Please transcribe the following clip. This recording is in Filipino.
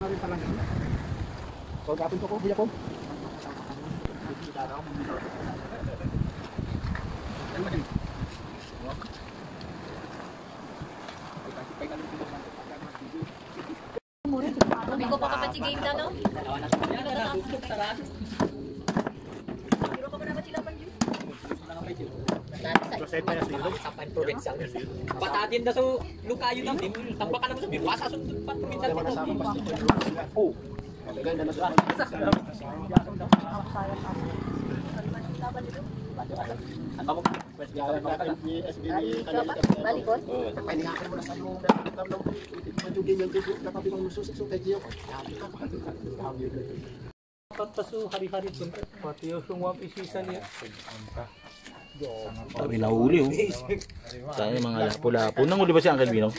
So, gapin ko buya ko. Sabi ko pa kapag si game na, no? Pero ka pa naman sila man, Jus? Patatin na so lukayo na din. Tambakan naman sa bibasa so pan-provincial dito. Oh. Ganda na sa. Balikot? Painihakan mo na sa loob. Manjugin yung tubo. Nakabi mong mususik so kay Gio. Pataso hari-hari pun pati yung sumwap isisan niya. Kami nahuli oh. Kaya mga lapo-lapo. Nang huli ba siya ang Calvino?